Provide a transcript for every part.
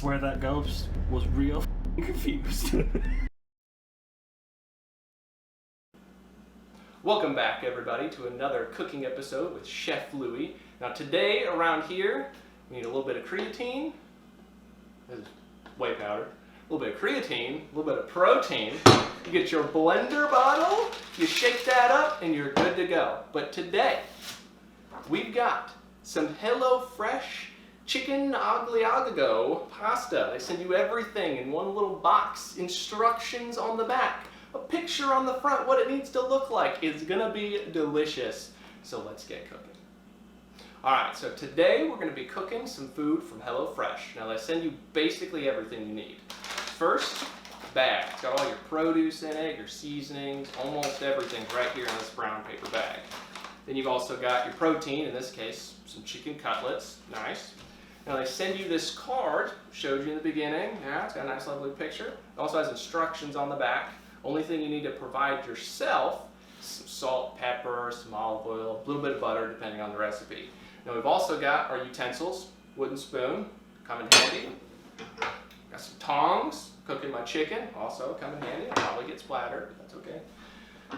swear that ghost was real confused. Welcome back, everybody, to another cooking episode with Chef Louie. Now today, around here, we need a little bit of creatine. This is whey powder. A little bit of creatine, a little bit of protein. You get your blender bottle, you shake that up, and you're good to go. But today, we've got some HelloFresh chicken aglio pasta. They send you everything in one little box, instructions on the back, a picture on the front, what it needs to look like. It's gonna be delicious. So let's get cooking. All right, so today we're gonna be cooking some food from HelloFresh. Now they send you basically everything you need. First, bag. It's got all your produce in it, your seasonings, almost everything right here in this brown paper bag. Then you've also got your protein, in this case, some chicken cutlets, nice. Now they send you this card, showed you in the beginning, yeah, it's got a nice lovely picture. It also has instructions on the back. Only thing you need to provide yourself, some salt, pepper, some olive oil, a little bit of butter depending on the recipe. Now we've also got our utensils, wooden spoon, come in handy. Got some tongs, cooking my chicken, also come in handy. I'll probably get splattered, but that's okay.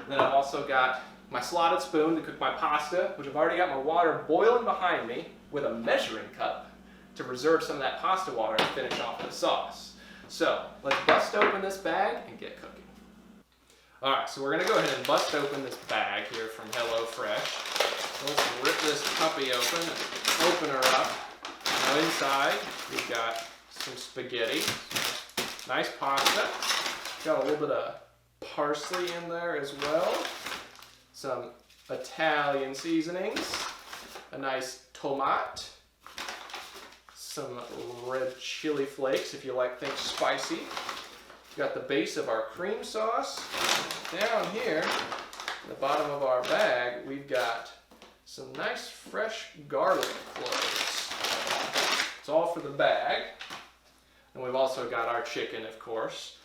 Then I've also got my slotted spoon to cook my pasta, which I've already got my water boiling behind me with a measuring cup to reserve some of that pasta water to finish off the sauce. So let's bust open this bag and get cooking. All right, so we're gonna go ahead and bust open this bag here from HelloFresh. So let's rip this puppy open and open her up. Now inside, we've got some spaghetti, nice pasta. Got a little bit of parsley in there as well. Some Italian seasonings, a nice tomat, some red chili flakes if you like things spicy. We've got the base of our cream sauce. Down here, at the bottom of our bag, we've got some nice fresh garlic cloves. It's all for the bag. And we've also got our chicken, of course.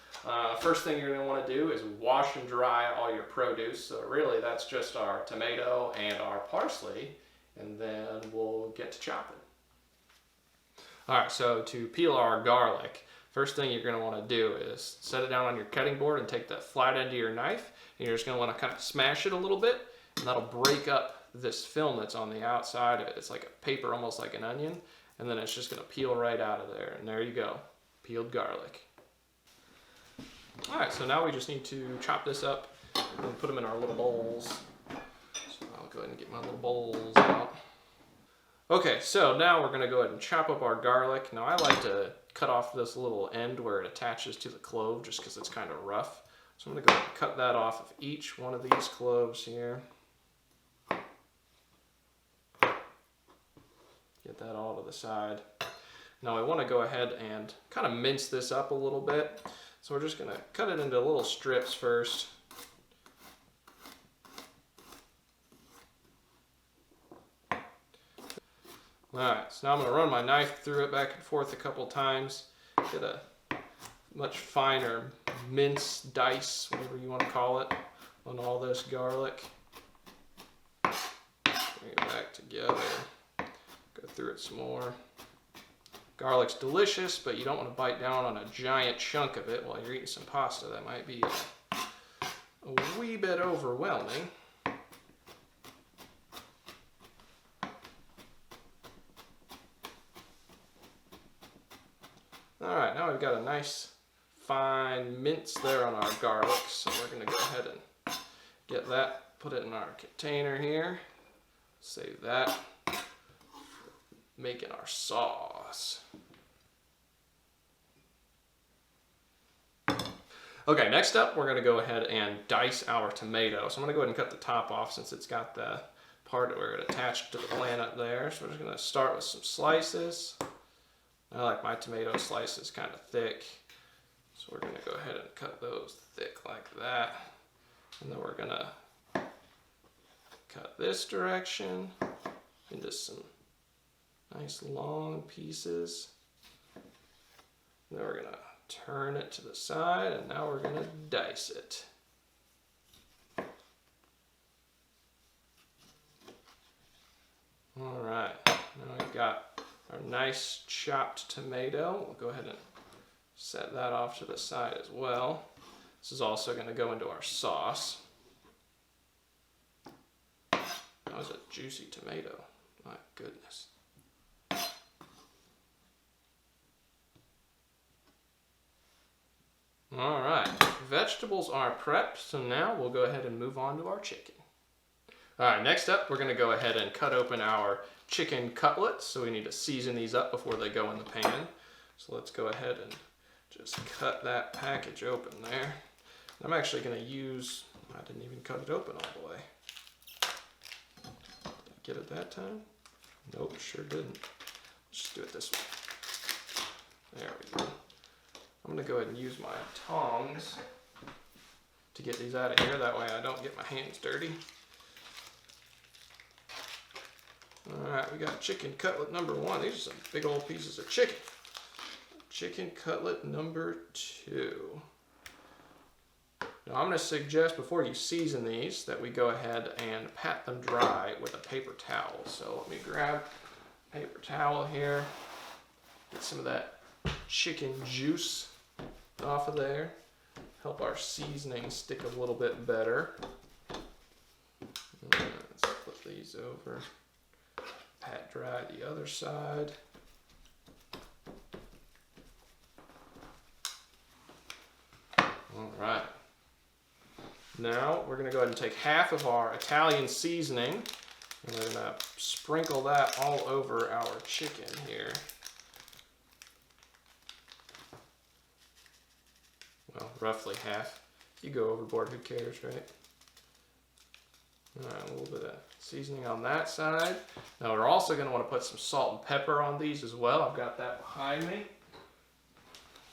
First thing you're going to want to do is wash and dry all your produce. So really that's just our tomato and our parsley, and then we'll get to chopping. All right, so to peel our garlic, first thing you're going to want to do is set it down on your cutting board and take the flat end of your knife, and you're just going to want to kind of smash it a little bit, and that'll break up this film that's on the outside of it. It's like a paper, almost like an onion, and then it's just going to peel right out of there, and there you go, peeled garlic. All right, so now we just need to chop this up and put them in our little bowls. So I'll go ahead and get my little bowls out. Okay, so now we're gonna go ahead and chop up our garlic. Now I like to cut off this little end where it attaches to the clove just because it's kind of rough. So I'm gonna go ahead and cut that off of each one of these cloves here. Get that all to the side. Now I want to go ahead and kind of mince this up a little bit. So we're just going to cut it into little strips first. Alright, so now I'm going to run my knife through it back and forth a couple times. Get a much finer mince, dice, whatever you want to call it, on all this garlic. Bring it back together. Go through it some more. Garlic's delicious, but you don't want to bite down on a giant chunk of it while you're eating some pasta. That might be a wee bit overwhelming. All right, now we've got a nice fine mince there on our garlic, so we're going to go ahead and get that, put it in our container here, save that. Making our sauce. Okay, next up we're going to go ahead and dice our tomato. So I'm going to go ahead and cut the top off since it's got the part where it attached to the plant up there. So we're just going to start with some slices. I like my tomato slices kind of thick. So we're going to go ahead and cut those thick like that. And then we're going to cut this direction into some nice long pieces. Then we're gonna turn it to the side, and now we're gonna dice it. All right, now we've got our nice chopped tomato. We'll go ahead and set that off to the side as well. This is also going to go into our sauce. That was a juicy tomato. My goodness. All right, vegetables are prepped, so now we'll go ahead and move on to our chicken. All right, next up, we're going to go ahead and cut open our chicken cutlets. So we need to season these up before they go in the pan. So let's go ahead and just cut that package open there. I'm actually going to use, I didn't even cut it open all the way. Did I get it that time? Nope, sure didn't. Let's just do it this way. There we go. I'm going to go ahead and use my tongs to get these out of here. That way I don't get my hands dirty. Alright, we got chicken cutlet number 1. These are some big old pieces of chicken. Chicken cutlet number 2. Now I'm going to suggest before you season these that we go ahead and pat them dry with a paper towel. So let me grab a paper towel here, get some of that chicken juice off of there, help our seasoning stick a little bit better. Let's flip these over, pat dry the other side. All right. Now we're going to go ahead and take half of our Italian seasoning and we're going to sprinkle that all over our chicken here. Well, roughly half. If you go overboard, who cares, right? All right, a little bit of seasoning on that side. Now we're also going to want to put some salt and pepper on these as well. I've got that behind me.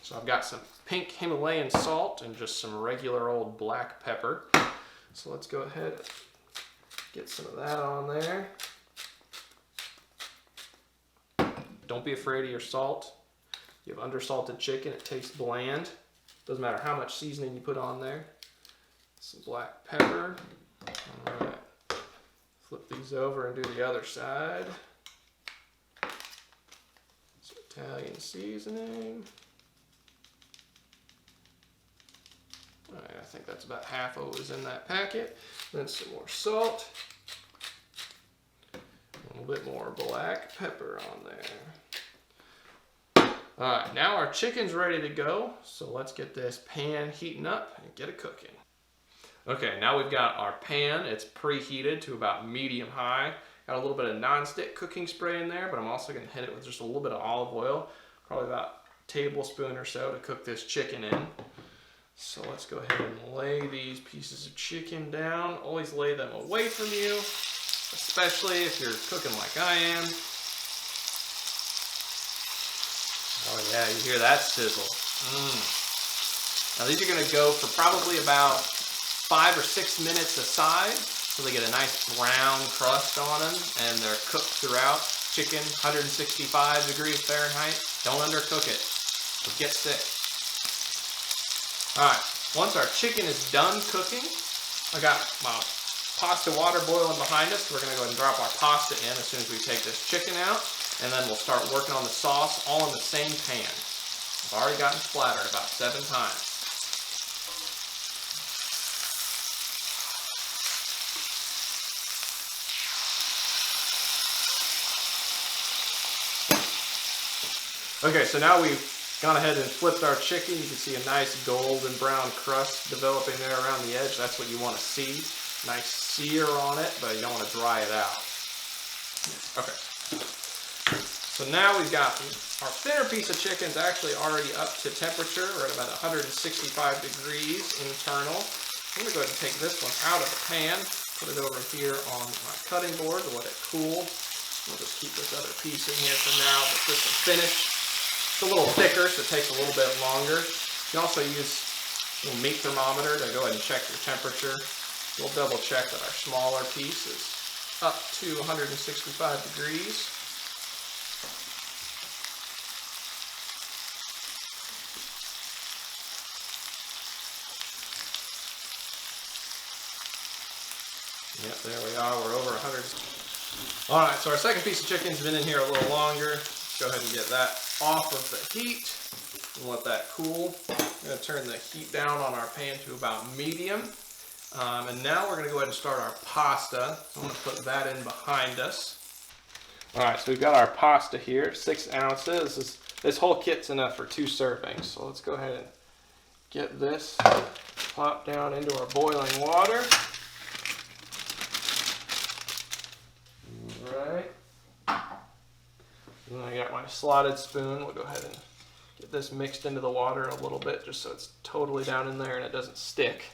So I've got some pink Himalayan salt and just some regular old black pepper. So let's go ahead and get some of that on there. Don't be afraid of your salt. You have undersalted chicken, it tastes bland. Doesn't matter how much seasoning you put on there. Some black pepper. All right. Flip these over and do the other side. Some Italian seasoning. All right, I think that's about half of what was in that packet. Then some more salt. A little bit more black pepper on there. All right, now our chicken's ready to go. So let's get this pan heating up and get it cooking. Okay, now we've got our pan. It's preheated to about medium high. Got a little bit of non-stick cooking spray in there, but I'm also gonna hit it with just a little bit of olive oil, probably about a tablespoon or so to cook this chicken in. So let's go ahead and lay these pieces of chicken down. Always lay them away from you, especially if you're cooking like I am. Oh yeah, you hear that sizzle. Now these are gonna go for probably about 5 or 6 minutes a side, so they get a nice brown crust on them, and they're cooked throughout. Chicken, 165 degrees Fahrenheit. Don't undercook it. It'll get sick. All right, once our chicken is done cooking, I got my pasta water boiling behind us. We're gonna go ahead and drop our pasta in as soon as we take this chicken out, and then we'll start working on the sauce all in the same pan. I've already gotten splattered about 7 times. Okay, so now we've gone ahead and flipped our chicken. You can see a nice golden brown crust developing there around the edge. That's what you want to see. Nice sear on it, but you don't want to dry it out. Okay. So now we've got our thinner piece of chicken's actually already up to temperature. We're at about 165 degrees internal. I'm going to go ahead and take this one out of the pan, put it over here on my cutting board to let it cool. We'll just keep this other piece in here for now, but this will finish. It's a little thicker, so it takes a little bit longer. You can also use a little meat thermometer to go ahead and check your temperature. We'll double check that our smaller piece is up to 165 degrees. Yep, there we are. We're over 100. All right, so our second piece of chicken's been in here a little longer. Go ahead and get that off of the heat and let that cool. I'm going to turn the heat down on our pan to about medium. And now we're going to go ahead and start our pasta. So I'm going to put that in behind us. All right, so we've got our pasta here, 6 ounces. This whole kit's enough for 2 servings. So let's go ahead and get this popped down into our boiling water. All right. And then I got my slotted spoon. We'll go ahead and get this mixed into the water a little bit just so it's totally down in there and it doesn't stick.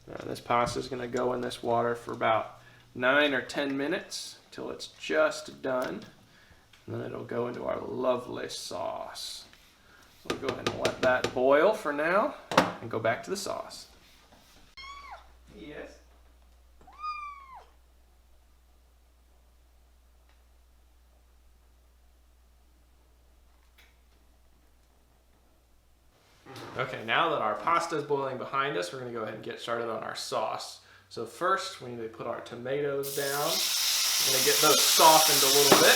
Now, this pasta is going to go in this water for about 9 or 10 minutes till it's just done. And then it'll go into our lovely sauce. So we'll go ahead and let that boil for now and go back to the sauce. Yes. Okay, now that our pasta is boiling behind us, we're going to go ahead and get started on our sauce. So first, we need to put our tomatoes down. We're going to get those softened a little bit.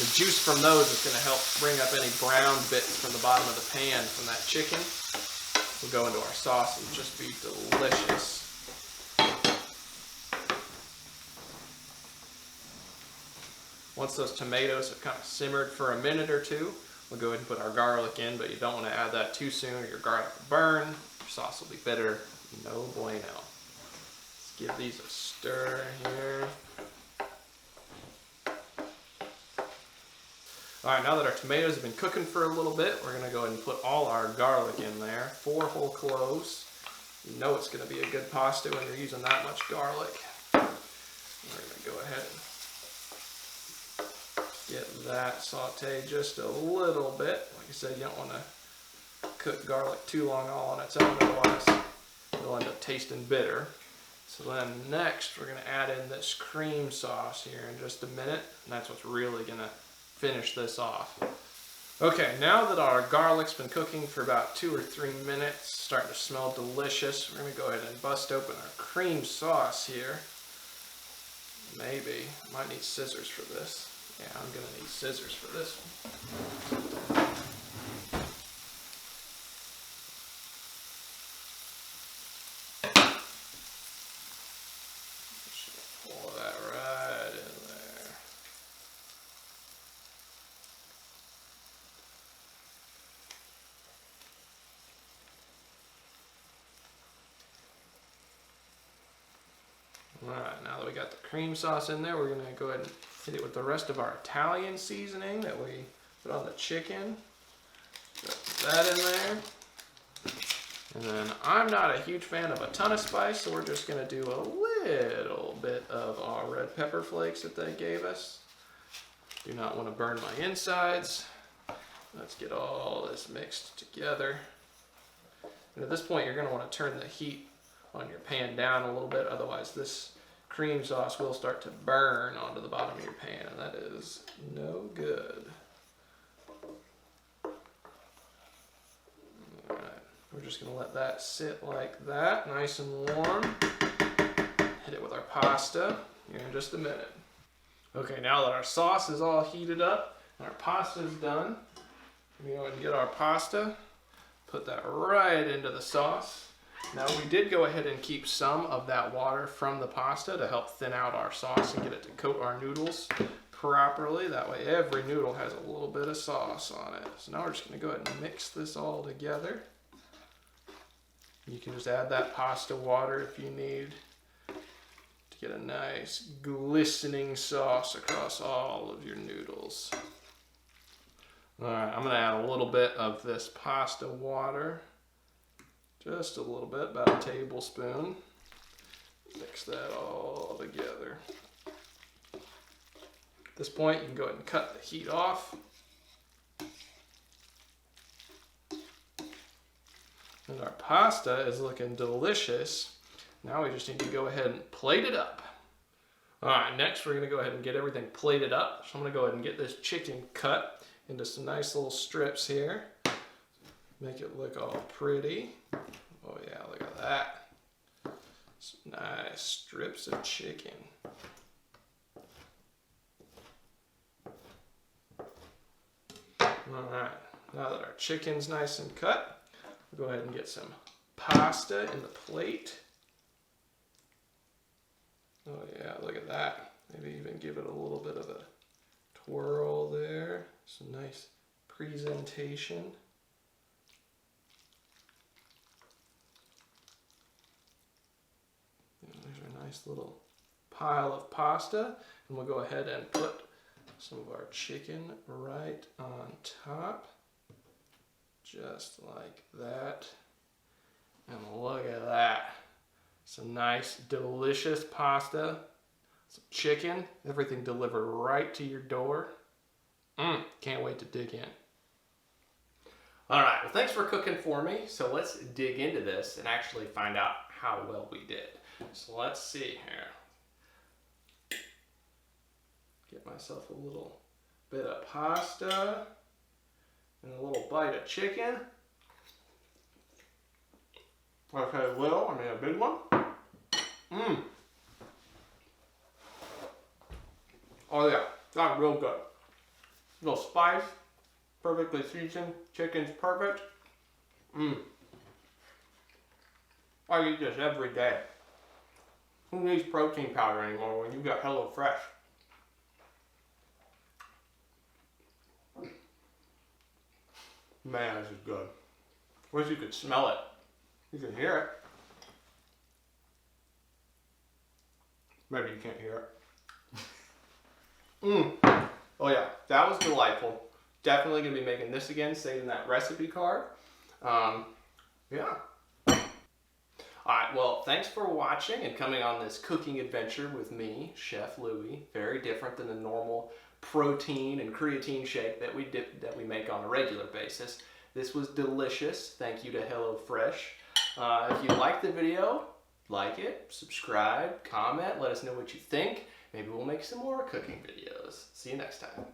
The juice from those is going to help bring up any brown bits from the bottom of the pan from that chicken. We'll go into our sauce and just be delicious. Once those tomatoes have kind of simmered for a minute or two, we'll go ahead and put our garlic in, but you don't want to add that too soon or your garlic will burn. Your sauce will be bitter. No bueno. Let's give these a stir here. Alright, now that our tomatoes have been cooking for a little bit, we're going to go ahead and put all our garlic in there. 4 whole cloves. You know it's going to be a good pasta when you're using that much garlic. We're going to go ahead and get that sauteed just a little bit. Like I said, you don't want to cook garlic too long all on its own, otherwise it'll end up tasting bitter. So then next we're going to add in this cream sauce here in just a minute, and that's what's really going to finish this off. Okay, now that our garlic's been cooking for about 2 or 3 minutes, starting to smell delicious, we're going to go ahead and bust open our cream sauce here. Maybe. I might need scissors for this. Yeah, I'm going to need scissors for this one. Just pour that right in there. Alright, now that we got the cream sauce in there, we're going to go ahead and hit it with the rest of our Italian seasoning that we put on the chicken. Put that in there. And then I'm not a huge fan of a ton of spice, so we're just going to do a little bit of our red pepper flakes that they gave us. Do not want to burn my insides. Let's get all this mixed together. And at this point, you're going to want to turn the heat on your pan down a little bit, otherwise this cream sauce will start to burn onto the bottom of your pan, and that is no good. Alright, we're just going to let that sit like that, nice and warm. Hit it with our pasta here in just a minute. Okay, now that our sauce is all heated up and our pasta is done, we're going to go ahead and get our pasta, put that right into the sauce. Now we did go ahead and keep some of that water from the pasta to help thin out our sauce and get it to coat our noodles properly. That way every noodle has a little bit of sauce on it. So now we're just going to go ahead and mix this all together. You can just add that pasta water if you need to get a nice glistening sauce across all of your noodles. Alright, I'm going to add a little bit of this pasta water. Just a little bit, about a tablespoon. Mix that all together. At this point, you can go ahead and cut the heat off. And our pasta is looking delicious. Now we just need to go ahead and plate it up. Alright, next we're going to go ahead and get everything plated up. So I'm going to go ahead and get this chicken cut into some nice little strips here. Make it look all pretty. Oh yeah, look at that. Some nice strips of chicken. Alright, now that our chicken's nice and cut, we'll go ahead and get some pasta in the plate. Oh yeah, look at that. Maybe even give it a little bit of a twirl there. Some nice presentation. And there's our nice little pile of pasta. And we'll go ahead and put some of our chicken right on top. Just like that. And look at that. Some nice, delicious pasta, some chicken, everything delivered right to your door. Can't wait to dig in. All right, well, thanks for cooking for me. So let's dig into this and actually find out how well we did. So let's see here. Get myself a little bit of pasta and a little bite of chicken. Okay, little, I mean a big one. Oh yeah, that's real good. Little spice, perfectly seasoned, chicken's perfect. I eat this every day. Who needs protein powder anymore when you got HelloFresh? Man, this is good. Wish you could smell it. You can hear it. Maybe you can't hear it. Oh yeah, that was delightful. Definitely gonna be making this again, saving that recipe card. Yeah. Alright, well, thanks for watching and coming on this cooking adventure with me, Chef Louie. Very different than the normal protein and creatine shake that we make on a regular basis. This was delicious. Thank you to HelloFresh. If you liked the video, like it, subscribe, comment, let us know what you think. Maybe we'll make some more cooking videos. See you next time.